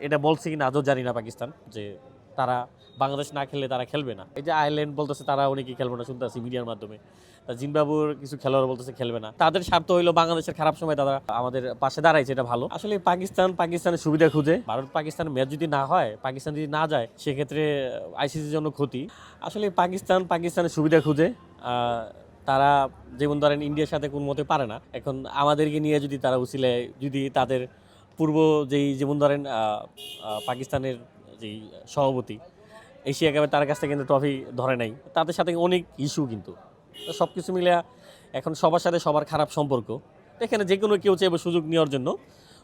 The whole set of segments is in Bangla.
এটা বলছে কিনা আজও জানি না পাকিস্তান যে তারা বাংলাদেশ না খেললে তারা খেলবে না। এই যে আয়ারল্যান্ড বলতেছে তারা অনেকেই খেলবে না, শুনতে আসি মিডিয়ার মাধ্যমে। জিম্বাবুর কিছু খেলোয়াড় বলতেছে খেলবে না। তাদের স্বার্থ হইলো বাংলাদেশের খারাপ সময় তারা আমাদের পাশে দাঁড়াইছে, এটা ভালো। আসলে পাকিস্তানের সুবিধা খুঁজে। ভারত পাকিস্তানের ম্যাচ যদি না হয়, পাকিস্তান যদি না যায়, সেক্ষেত্রে আইসিসির জন্য ক্ষতি। আসলে পাকিস্তানের সুবিধা খুঁজে। তারা যেমন ধরেন ইন্ডিয়ার সাথে কোন মতে পারে না। এখন আমাদেরকে নিয়ে যদি তারা উচিলায়, যদি তাদের পূর্ব যেমন ধরেন পাকিস্তানের যেই সভাপতি এশিয়া কাপে তার কাছ থেকে কিন্তু ট্রফি ধরে নাই, তাদের সাথে অনেক ইস্যু কিন্তু। তো সব কিছু মিলে এখন সবার সাথে সবার খারাপ সম্পর্ক। এখানে যে কোনো কেউ চাইবে সুযোগ নেওয়ার জন্য।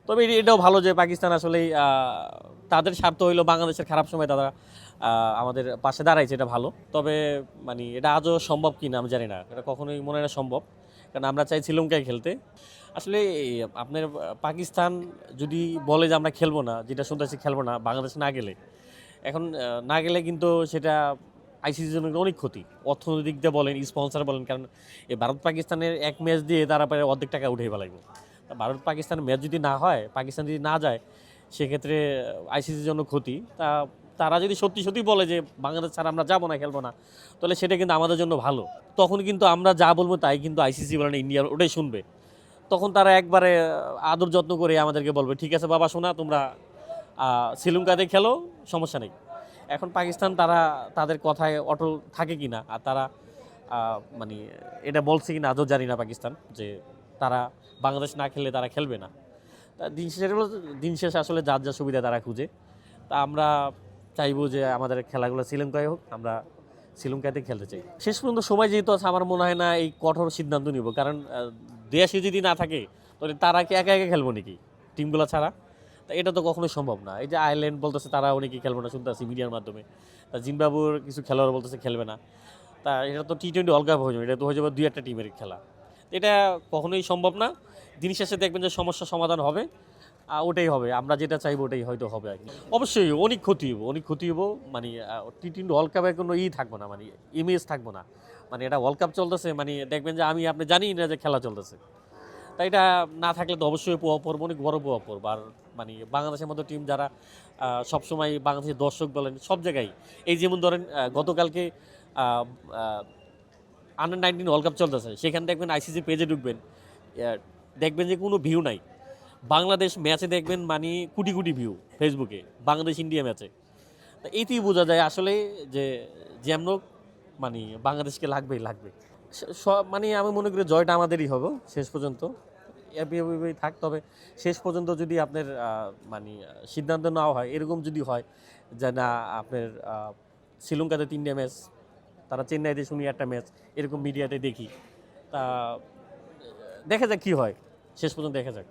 তবে এটাও ভালো যে পাকিস্তান আসলেই তাদের স্বার্থ হইলো বাংলাদেশের খারাপ সময় তারা আমাদের পাশে দাঁড়াইছে, এটা ভালো। তবে মানে এটা আজও সম্ভব কি না আমি জানি না, এটা কখনোই মনে হয় না সম্ভব, কারণ আমরা চাই শ্রীলঙ্কায় খেলতে। আসলে আপনার পাকিস্তান যদি বলে যে আমরা খেলবো না, যেটা শুনতেছি খেলবো না বাংলাদেশ না গেলে, এখন না গেলে কিন্তু সেটা আইসিসির জন্য অনেক ক্ষতি। অর্থনৈতিক দিয়ে বলেন, স্পন্সর বলেন, কারণ এই ভারত পাকিস্তানের এক ম্যাচ দিয়ে তারা প্রায় অর্ধেক টাকা উঠে ফেলাইব। ভারত পাকিস্তান ম্যাচ যদি না হয়, পাকিস্তান যদি না যায়, সেক্ষেত্রে আইসিসির জন্য ক্ষতি। তারা যদি সত্যি সত্যি বলে যে বাংলাদেশ ছাড়া আমরা যাবো না, খেলবো না, তাহলে সেটা কিন্তু আমাদের জন্য ভালো। তখন কিন্তু আমরা যা বলবো তাই কিন্তু আইসিসি বলেন ইন্ডিয়ার ওটাই শুনবে। তখন তারা একবারে আদর যত্ন করে আমাদেরকে বলবে ঠিক আছে বাবা শোনা, তোমরা শ্রীলঙ্কাতে খেলো, সমস্যা নেই। এখন পাকিস্তান তারা তাদের কথায় অটল থাকে কিনা, আর তারা মানে এটা বলছে কিনা আজও জানি না পাকিস্তান যে তারা বাংলাদেশ না খেললে তারা খেলবে না। তা দিন শেষে আসলে যার যা সুবিধা তারা খুঁজে। তা আমরা চাইবো যে আমাদের খেলাগুলো শ্রীলঙ্কায় হোক, আমরা শ্রীলঙ্কাতে খেলতে চাই। শেষ পর্যন্ত সময় যেহেতু আছে, আমার মনে হয় না এই কঠোর সিদ্ধান্ত নিব, কারণ দেশে যদি না থাকে তাহলে তারা কি একা একা খেলবো নাকি টিমগুলো ছাড়া? তা এটা তো কখনোই সম্ভব না। এই যে আয়ারল্যান্ড বলতেছে তারা অনেকেই খেলবে না, শুনতে আসি মিডিয়ার মাধ্যমে। জিম্বাবুর কিছু খেলোয়াড় বলতেছে খেলবে না। তা এটা তো টি-20 ওয়ার্ল্ড কাপ হয়ে যাবে, এটা তো হয়ে যাবে দুই একটা টিমের খেলা। এটা কখনোই সম্ভব না। দিন শেষে দেখবেন যে সমস্যার সমাধান হবে, ওটাই হবে। আমরা যেটা চাইবো ওটাই হয়তো হবে আর কি। অবশ্যই অনেক ক্ষতি হইব। মানে টি-20 ওয়ার্ল্ড কাপে কোনো থাকবো না, মানে ইমেজ থাকবো না। মানে এটা ওয়ার্ল্ড কাপ চলতেছে, মানে দেখবেন যে আপনি জানি না যে খেলা চলতেছে। তাই এটা না থাকলে তো অবশ্যই প্রভাব পড়বে, অনেক বড় প্রভাব পড়বে। আর মানে বাংলাদেশের মতো টিম যারা সবসময় বাংলাদেশের দর্শক বলেন সব জায়গায়, এই যেমন ধরেন গতকালকে আন্ডার 19 ওয়ার্ল্ড কাপ চলতেছে, সেখানে দেখবেন আইসিসি পেজে ঢুকবেন, দেখবেন যে কোনো ভিউ নাই। বাংলাদেশ ম্যাচে দেখবেন মানে কোটি কোটি ভিউ ফেসবুকে, বাংলাদেশ ইন্ডিয়া ম্যাচে। তা এতেই বোঝা যায় আসলে যে যেমন মানে বাংলাদেশকে লাগবে। সব মানে আমি মনে করি জয়টা আমাদেরই হবে শেষ পর্যন্ত। এভাবেই থাক। তবে শেষ পর্যন্ত যদি আপনার মানে সিদ্ধান্ত নেওয়া হয়, এরকম যদি হয় যে না আপনার শ্রীলঙ্কাতে 3টা ম্যাচ, তারা চেন্নাইতে শুনি একটা ম্যাচ, এরকম মিডিয়াতে দেখি। তা দেখা যাক কি হয়, শেষ পর্যন্ত দেখা যাক।